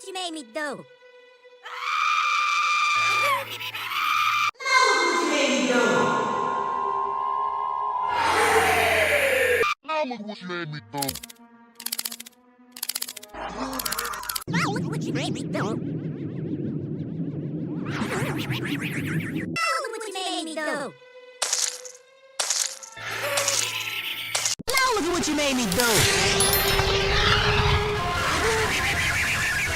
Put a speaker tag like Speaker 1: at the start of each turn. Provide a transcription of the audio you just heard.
Speaker 1: what you made me do.
Speaker 2: Now look what you made me do.
Speaker 1: Now look what you made me do. Now look what you made me do.
Speaker 3: Now look at what you made me do.